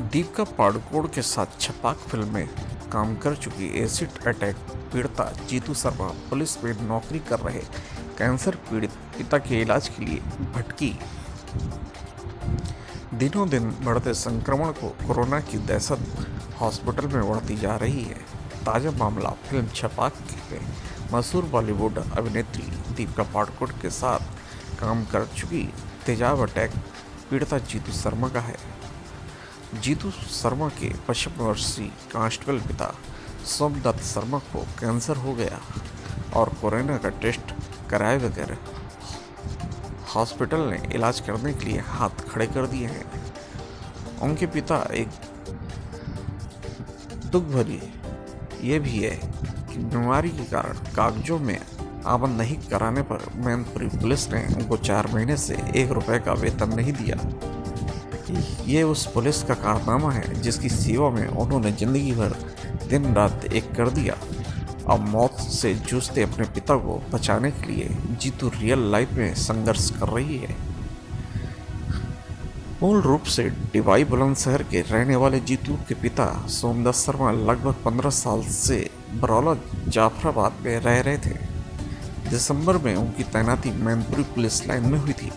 दीपिका पादुकोण के साथ छपाक फिल्म में काम कर चुकी एसिड अटैक पीड़िता जीतू शर्मा पुलिस में नौकरी कर रहे कैंसर पीड़ित पिता के इलाज के लिए भटकी। दिनों दिन बढ़ते संक्रमण को कोरोना की दहशत हॉस्पिटल में बढ़ती जा रही है। ताज़ा मामला फिल्म छपाक में मशहूर बॉलीवुड अभिनेत्री दीपिका पादुकोण के साथ काम कर चुकी तेजाब अटैक पीड़िता जीतू शर्मा का है। जीतू शर्मा के 55 वर्षीय कांस्टेबल पिता सोमदत्त शर्मा को कैंसर हो गया और कोरोना का टेस्ट कराए बगैर हॉस्पिटल ने इलाज करने के लिए हाथ खड़े कर दिए हैं। उनके पिता एक दुख भरी ये भी है कि बीमारी के कारण कागजों में आमद नहीं कराने पर मैनपुरी पुलिस ने उनको 4 महीने से 1 रुपए का वेतन नहीं दिया। ये उस पुलिस का कारनामा है जिसकी सेवा में उन्होंने जिंदगी भर दिन रात एक कर दिया। अब मौत से जूझते अपने पिता को बचाने के लिए जीतू रियल लाइफ में संघर्ष कर रही है। मूल रूप से डिवाई बुलंदशहर के रहने वाले जीतू के पिता सोमदत्त शर्मा लगभग 15 साल से बरौला जाफराबाद में रह रहे थे। दिसंबर में उनकी तैनाती मैनपुरी पुलिस लाइन में हुई थी,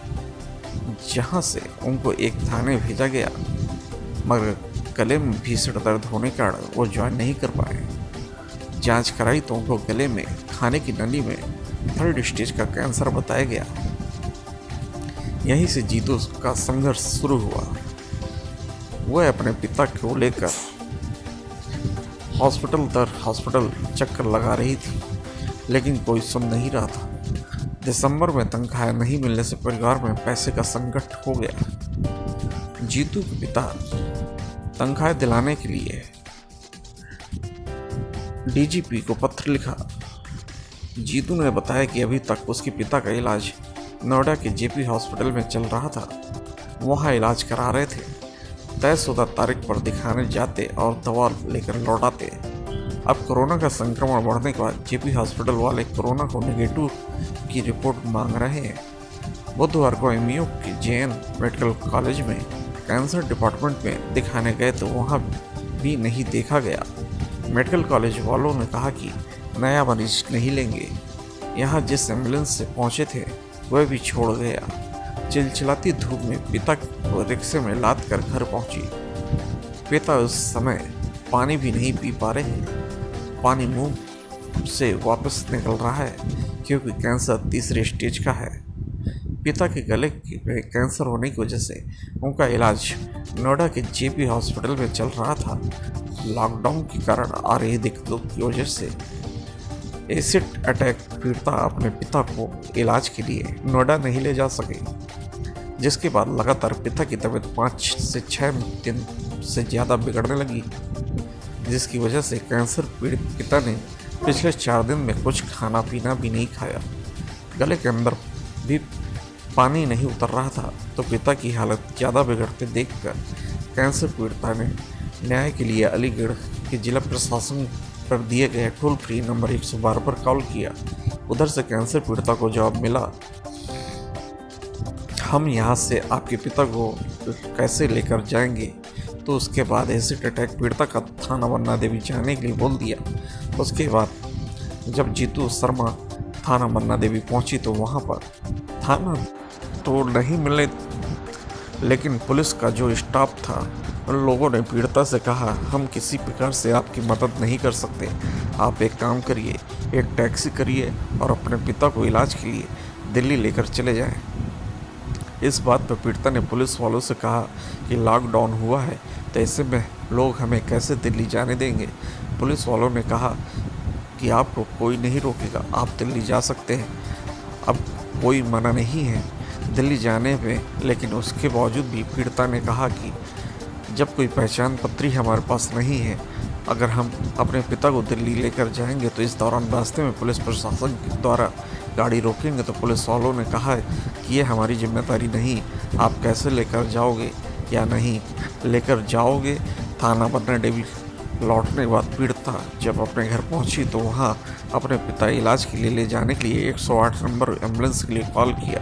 जहां से उनको एक थाने भेजा गया, मगर गले में भीषण दर्द होने के कारण वो ज्वाइन नहीं कर पाए। जांच कराई तो उनको गले में खाने की नली में 3rd स्टेज का कैंसर बताया गया। यहीं से जीतू का संघर्ष शुरू हुआ। वह अपने पिता को लेकर हॉस्पिटल दर हॉस्पिटल चक्कर लगा रही थी, लेकिन कोई सुन नहीं रहा था। दिसंबर में तनख्वाह नहीं मिलने से परिवार में पैसे का संकट हो गया। जीतू के पिता तनख्वाह दिलाने के लिए डीजीपी को पत्र लिखा। जीतू ने बताया कि अभी तक उसके पिता का इलाज नोएडा के जेपी हॉस्पिटल में चल रहा था। वहां इलाज करा रहे थे। तयशुदा तारीख पर दिखाने जाते और दवा लेकर लौटाते। अब कोरोना का संक्रमण बढ़ने के बाद जेपी हॉस्पिटल वाले कोरोना को नेगेटिव की रिपोर्ट मांग रहे हैं। बुधवार को एमयू के जेएन मेडिकल कॉलेज में कैंसर डिपार्टमेंट में दिखाने गए तो वहां भी नहीं देखा गया। मेडिकल कॉलेज वालों ने कहा कि नया मरीज नहीं लेंगे। यहां जिस एम्बुलेंस से पहुंचे थे वह भी छोड़ गया। चिलचिलाती धूप में पिता को रिक्शे में लाद कर घर पहुंची। पिता उस समय पानी भी नहीं पी पा रहे हैं। पानी मुंह से वापस निकल रहा है क्योंकि कैंसर 3रे स्टेज का है। पिता के गले में कैंसर होने की वजह से उनका इलाज नोएडा के जेपी हॉस्पिटल में चल रहा था। लॉकडाउन के कारण आ रही दिक्कतों की वजह से एसिड अटैक पीड़िता अपने पिता को इलाज के लिए नोएडा नहीं ले जा सके, जिसके बाद लगातार पिता की तबीयत 5 से 6 दिन से ज़्यादा बिगड़ने लगी, जिसकी वजह से कैंसर पीड़ित पिता ने पिछले 4 दिन में कुछ खाना पीना भी नहीं खाया। गले के अंदर भी पानी नहीं उतर रहा था, तो पिता की हालत ज़्यादा बिगड़ते देखकर कैंसर पीड़िता ने न्याय के लिए अलीगढ़ के जिला प्रशासन पर दिए गए टोल फ्री नंबर 112 पर कॉल किया। उधर से कैंसर पीड़िता को जवाब मिला, हम यहाँ से आपके पिता को कैसे लेकर जाएंगे। तो उसके बाद एसिड अटैक पीड़िता का थाना बन्ना देवी जाने के लिए बोल दिया। उसके बाद जब जीतू शर्मा थाना बन्ना देवी पहुंची तो वहाँ पर थाना तो नहीं मिले, लेकिन पुलिस का जो स्टाफ था उन लोगों ने पीड़िता से कहा, हम किसी प्रकार से आपकी मदद नहीं कर सकते। आप एक काम करिए, एक टैक्सी करिए और अपने पिता को इलाज के लिए दिल्ली लेकर चले जाएं। इस बात पर पीड़िता ने पुलिस वालों से कहा कि लॉकडाउन हुआ है, तो ऐसे में लोग हमें कैसे दिल्ली जाने देंगे। पुलिस वालों ने कहा कि आपको कोई नहीं रोकेगा, आप दिल्ली जा सकते हैं। अब कोई मना नहीं है दिल्ली जाने में, लेकिन उसके बावजूद भी पीड़िता ने कहा कि जब कोई पहचान पत्री हमारे पास नहीं है, अगर हम अपने पिता को दिल्ली लेकर जाएंगे तो इस दौरान रास्ते में पुलिस प्रशासन के द्वारा गाड़ी रोकेंगे तो पुलिस वालों ने कहा कि ये हमारी जिम्मेदारी नहीं, आप कैसे लेकर जाओगे या नहीं लेकर जाओगे। थाना बन्ना देवी लौटने के बाद पीड़िता जब अपने घर पहुंची तो वहां अपने पिता इलाज के लिए ले जाने के लिए 108 नंबर एम्बुलेंस के लिए कॉल किया,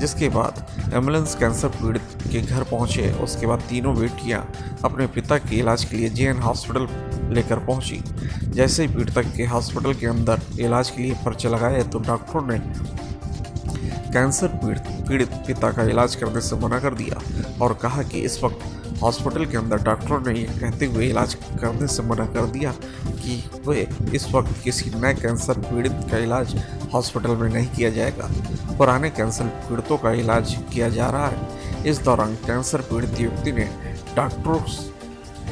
जिसके बाद एम्बुलेंस कैंसर पीड़ित के घर पहुंचे। उसके बाद तीनों बेटियां अपने पिता के इलाज के लिए जेएन हॉस्पिटल लेकर पहुंची। जैसे ही पीड़िता के हॉस्पिटल के अंदर इलाज के लिए पर्चे लगाए तो डॉक्टरों ने कैंसर पीड़ित पिता का इलाज करने से मना कर दिया और कहा कि इस वक्त हॉस्पिटल के अंदर डॉक्टरों ने ये कहते हुए इलाज करने से मना कर दिया कि वे इस वक्त किसी नए कैंसर पीड़ित का इलाज हॉस्पिटल में नहीं किया जाएगा, पुराने कैंसर पीड़ितों का इलाज किया जा रहा है। इस दौरान कैंसर पीड़ित युवती ने डॉक्टरों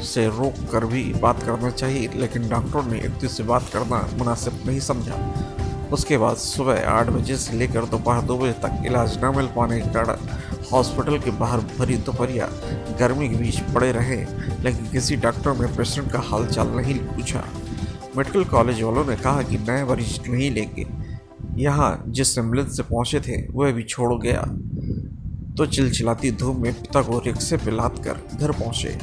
से रोक कर भी बात करना चाहिए, लेकिन डॉक्टरों ने युवती से बात करना मुनासिब नहीं समझा। उसके बाद सुबह 8 बजे से लेकर दोपहर 2 बजे तक इलाज न मिल पाने के कारण हॉस्पिटल के बाहर भरी दोपहरिया गर्मी के बीच पड़े रहे, लेकिन किसी डॉक्टर ने पेशेंट का हालचाल नहीं पूछा। मेडिकल कॉलेज वालों ने कहा कि नए मरीज नहीं लेंगे। यहाँ जिस एम्बुलेंस से पहुँचे थे वह भी छोड़ गया तो चिलचिलाती धूप में पिता को रिक्शे पर लाद कर घर पहुँचे।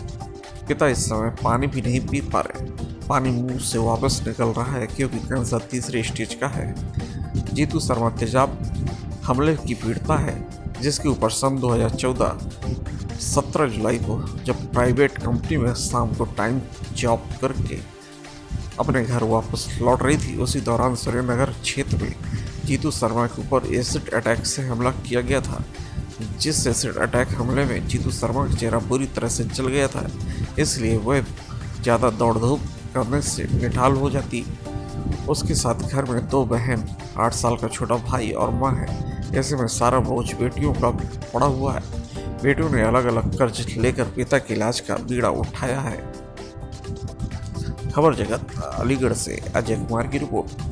पिता इस समय पानी भी नहीं पी पा रहे, पानी मुंह से वापस निकल रहा है क्योंकि कैंसर तीसरे स्टेज का है। जीतू शर्मा तेजाब हमले की पीड़िता है, जिसके ऊपर सन 2014 17 जुलाई को जब प्राइवेट कंपनी में शाम को टाइम जॉब करके अपने घर वापस लौट रही थी, उसी दौरान सूर्यनगर क्षेत्र में जीतू शर्मा के ऊपर एसिड अटैक से हमला किया गया था। जिस एसिड अटैक हमले में जीतू शर्मा का चेहरा बुरी तरह से जल गया था, इसलिए वह ज़्यादा दौड़ धूप करने से निढाल हो जाती। उसके साथ घर में 2 बहन, 8 साल का छोटा भाई और माँ है। ऐसे में सारा बोझ बेटियों का पड़ा हुआ है। बेटियों ने अलग अलग कर्ज लेकर पिता के इलाज का बीड़ा उठाया है। खबर जगत अलीगढ़ से अजय कुमार की रिपोर्ट।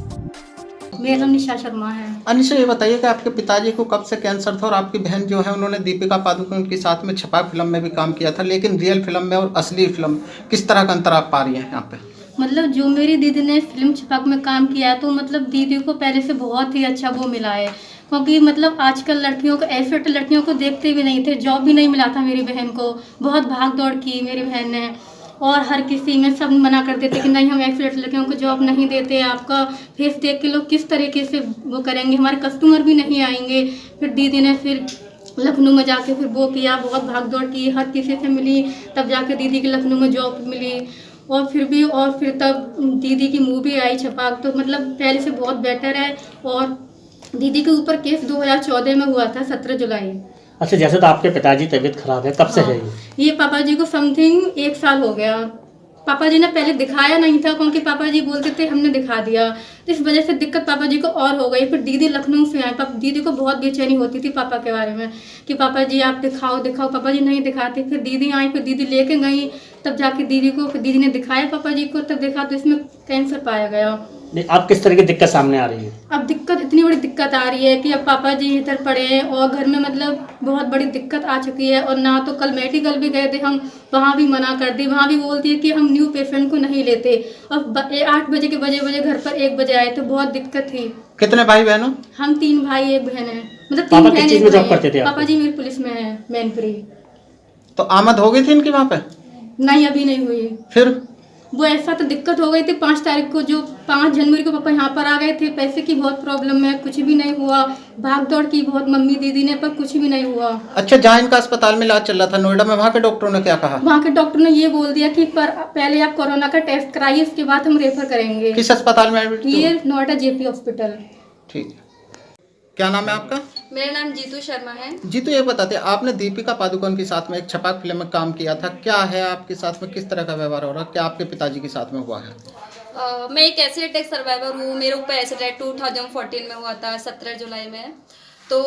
मेरा नाम निशा शर्मा है। अनिशा, ये बताइए कि आपके पिताजी को कब से कैंसर था और आपकी बहन जो है उन्होंने दीपिका पादुकोण के साथ में छपाक फिल्म में भी काम किया था, लेकिन रियल फिल्म में और असली फिल्म किस तरह का अंतर आप पा रही हैं यहाँ पे? मतलब जो मेरी दीदी ने फिल्म छपाक में काम किया तो मतलब दीदी को पहले से बहुत ही अच्छा वो मिला है, क्योंकि मतलब आजकल लड़कियों को ऐसे लड़कियों को देखते भी नहीं थे, जॉब भी नहीं मिला था मेरी बहन को। बहुत भाग दौड़ की मेरी बहन ने और हर किसी में सब मना कर देते कि नहीं हम एक्सीडेंट लड़कियों को जॉब नहीं देते, आपका फेस देख के लोग किस तरीके से वो करेंगे, हमारे कस्टमर भी नहीं आएंगे। फिर दीदी ने फिर लखनऊ में जाके फिर वो किया, बहुत भाग दौड़ की, हर किसी से मिली, तब जाके दीदी की लखनऊ में जॉब मिली। और फिर तब दीदी की मूवी आई छपाक, तो मतलब पहले से बहुत बेटर है। और दीदी के ऊपर केस 2014 में हुआ था 17 जुलाई। अच्छा, जैसे तो आपके पिताजी तबीयत खराब है, कब से है ये पापा जी को समथिंग 1 साल हो गया। पापा जी ने पहले दिखाया नहीं था, क्योंकि पापा जी बोलते थे हमने दिखा दिया, तो इस वजह से दिक्कत पापा जी को और हो गई। फिर दीदी लखनऊ से आए, दीदी को बहुत बेचैनी होती थी पापा के बारे में कि पापा जी आप दिखाओ दिखाओ, पापा जी नहीं दिखाते। फिर दीदी आई, फिर दीदी लेके गई, तब जाके फिर दीदी ने दिखाया पापा जी को, तब देखा तो इसमें कैंसर पाया गया। अब किस तरह की दिक्कत सामने आ रही है? अब दिक्कत इतनी बड़ी दिक्कत आ रही है कि अब पापा जी इधर पड़े हैं और घर में मतलब बहुत बड़ी दिक्कत आ चुकी है। और ना तो कल मेडिकल भी गए थे हम, वहाँ भी मना कर दी, वहाँ भी बोलती है कि हम न्यू पेशेंट को नहीं लेते। और 8 बजे के बजे घर पर 1 बजे आए तो बहुत दिक्कत थी। कितने भाई बहनों? हम 3 भाई 1 बहन है, मतलब 3 पापा बहन किस चीज में जॉब करते थे? पापा जी मेरी पुलिस में है, मैनपुरी। तो आमद हो गई थी इनकी वहाँ पे? नहीं, अभी नहीं हुई। फिर वो ऐसा तो दिक्कत हो गई थी 5 तारीख को, जो 5 जनवरी को पापा यहाँ पर आ गए थे। पैसे की बहुत प्रॉब्लम है, कुछ भी नहीं हुआ। भाग दौड़ की बहुत मम्मी दीदी ने, पर कुछ भी नहीं हुआ। अच्छा, जहाँ इनका अस्पताल में इलाज चल रहा था नोएडा में, वहाँ के डॉक्टरों ने क्या कहा? वहाँ के डॉक्टर ने ये बोल दिया कि पहले आप कोरोना का टेस्ट कराइए, उसके बाद हम रेफर करेंगे। किस अस्पताल में एडमिट? ये नोएडा जेपी हॉस्पिटल। ठीक है। क्या नाम है आपका? मेरा नाम जीतू शर्मा है। जीतू, ये बताते आपने दीपिका पादुकोण के साथ में एक छपाक फिल्म में काम किया था, क्या है आपके साथ में, किस तरह का व्यवहार हो रहा है, क्या आपके पिताजी के साथ में हुआ है? मैं एक एसिड अटैक सर्वाइवर हूँ। मेरे ऊपर एसिड अटैक 2014 में हुआ था 17 जुलाई में। तो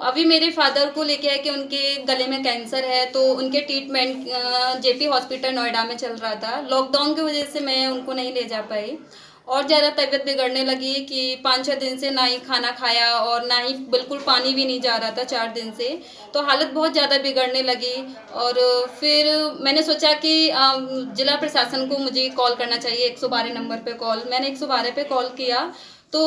अभी मेरे फादर को लेके है कि उनके गले में कैंसर है, तो उनके ट्रीटमेंट जेपी हॉस्पिटल नोएडा में चल रहा था। लॉकडाउन की वजह से मैं उनको नहीं ले जा पाई और ज़्यादा तबीयत बिगड़ने लगी कि 5-6 दिन से ना ही खाना खाया और ना ही बिल्कुल पानी भी नहीं जा रहा था 4 दिन से। तो हालत बहुत ज़्यादा बिगड़ने लगी और फिर मैंने सोचा कि जिला प्रशासन को मुझे कॉल करना चाहिए, 112 नंबर पे कॉल। मैंने 112 पे कॉल किया तो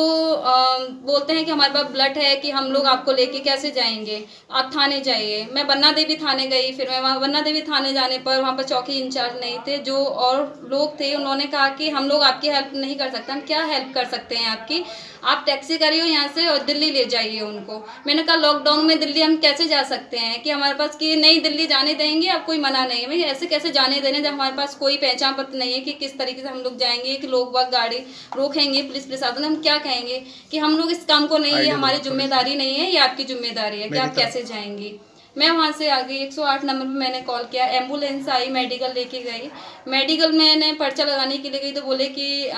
बोलते हैं कि हमारे पास ब्लड है कि हम लोग आपको लेके कैसे जाएंगे, आप थाने जाइए। मैं बन्ना देवी थाने गई, फिर मैं वहाँ बन्ना देवी थाने जाने पर वहाँ पर चौकी इंचार्ज नहीं थे, जो और लोग थे, उन्होंने कहा कि हम लोग आपकी हेल्प नहीं कर सकते। हम क्या हेल्प कर सकते हैं आपकी, आप टैक्सी करिए यहाँ से और दिल्ली ले जाइए उनको। मैंने कहा लॉकडाउन में दिल्ली हम कैसे जा सकते हैं कि हमारे पास कि नहीं दिल्ली जाने देंगे, अब कोई मना नहीं है। भाई ऐसे कैसे जाने देने जब हमारे पास कोई पहचान पत्र नहीं है कि किस तरीके से हम लोग जाएंगे, कि लोग वक्त गाड़ी रोकेंगे, पुलिस प्रशासन, हम क्या कहेंगे कि हम लोग इस काम को नहीं, ये हमारी जिम्मेदारी नहीं है, ये आपकी जिम्मेदारी है कि आप कैसे जाएंगी। मैं वहाँ से आ गई, 108 नंबर पे मैंने कॉल किया, एम्बुलेंस आई, मेडिकल लेके गई। मेडिकल मैंने पर्चा लगाने के लिए गई तो बोले कि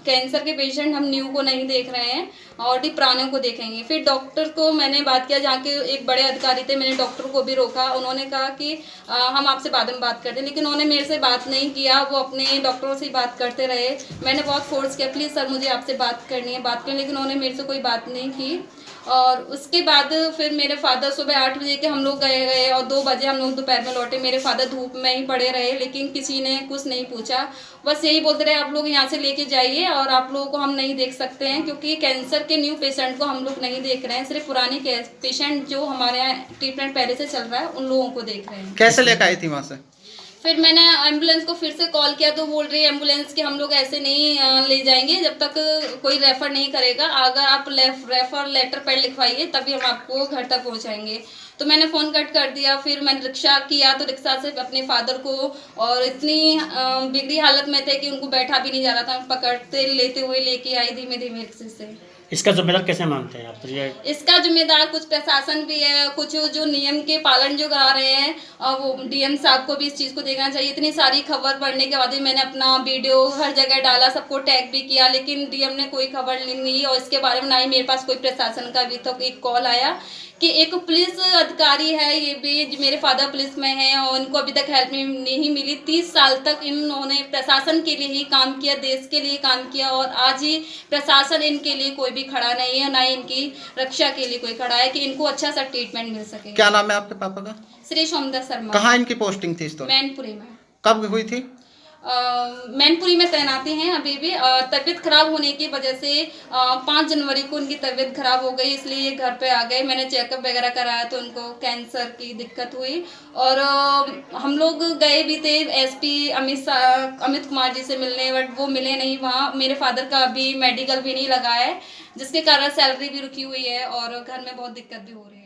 कैंसर के पेशेंट हम न्यू को नहीं देख रहे हैं और पुराने को देखेंगे। फिर डॉक्टर को मैंने बात किया, जहाँ के एक बड़े अधिकारी थे, मैंने डॉक्टर को भी रोका। उन्होंने कहा कि हम आपसे बाद में बात करते हैं, लेकिन उन्होंने मेरे से बात नहीं किया, वो अपने डॉक्टरों से ही बात करते रहे। मैंने बहुत फोर्स किया, प्लीज़ सर मुझे आपसे बात करनी है, लेकिन उन्होंने मेरे से कोई बात नहीं की। और उसके बाद फिर मेरे फादर सुबह 8 बजे के हम लोग गए और 2 बजे हम लोग दोपहर में लौटे। मेरे फादर धूप में ही पड़े रहे, लेकिन किसी ने कुछ नहीं पूछा, बस यही बोलते रहे आप लोग यहाँ से लेके जाइए और आप लोगों को हम नहीं देख सकते हैं, क्योंकि कैंसर के न्यू पेशेंट को हम लोग नहीं देख रहे हैं, सिर्फ पुराने पेशेंट जो हमारे यहाँ ट्रीटमेंट पहले से चल रहा है उन लोगों को देख रहे हैं। कैसे लेकर आई थी वहाँ से? फिर मैंने एम्बुलेंस को फिर से कॉल किया तो बोल रही है एम्बुलेंस कि हम लोग ऐसे नहीं ले जाएंगे जब तक कोई रेफ़र नहीं करेगा, अगर आप रेफ़र लेटर पैड लिखवाइए तभी हम आपको घर तक पहुंचाएंगे। तो मैंने फ़ोन कट कर दिया। फिर मैंने रिक्शा किया तो रिक्शा से अपने फादर को, और इतनी बिगड़ी हालत में थे कि उनको बैठा भी नहीं जा रहा था, पकड़ते लेते हुए लेके आई धीमे धीमे रिक्शे से। इसका जिम्मेदार कैसे मानते हैं आप? इसका जिम्मेदार कुछ प्रशासन भी है, कुछ जो नियम के पालन जो करा रहे हैं, और वो डीएम साहब को भी इस चीज़ को देखना चाहिए। इतनी सारी खबर पढ़ने के बाद भी मैंने अपना वीडियो हर जगह डाला, सबको टैग भी किया, लेकिन डीएम ने कोई खबर नहीं ली और इसके बारे में ना ही मेरे पास कोई प्रशासन का अभी तक एक कॉल आया कि एक पुलिस अधिकारी है, ये भी मेरे फादर पुलिस में हैं और उनको अभी तक हेल्प नहीं मिली। 30 साल तक इन्होंने प्रशासन के लिए ही काम किया, देश के लिए काम किया, और आज ही प्रशासन इनके लिए कोई भी खड़ा नहीं है, ना ही इनकी रक्षा के लिए कोई खड़ा है कि इनको अच्छा सा ट्रीटमेंट मिल सके। क्या नाम है आपके पापा का? श्री सोमदास शर्मा। कहाँ इनकी पोस्टिंग थी इस दौरान? मैनपुरी में। कब हुई थी? मैनपुरी में तैनाती हैं अभी भी। तबीयत खराब होने की वजह से 5 जनवरी को उनकी तबीयत खराब हो गई, इसलिए ये घर पे आ गए। मैंने चेकअप वगैरह कराया तो उनको कैंसर की दिक्कत हुई, और हम लोग गए भी थे एसपी अमित कुमार जी से मिलने, बट वो मिले नहीं वहाँ। मेरे फादर का अभी मेडिकल भी नहीं लगा है, जिसके कारण सैलरी भी रुकी हुई है और घर में बहुत दिक्कत भी हो रही है।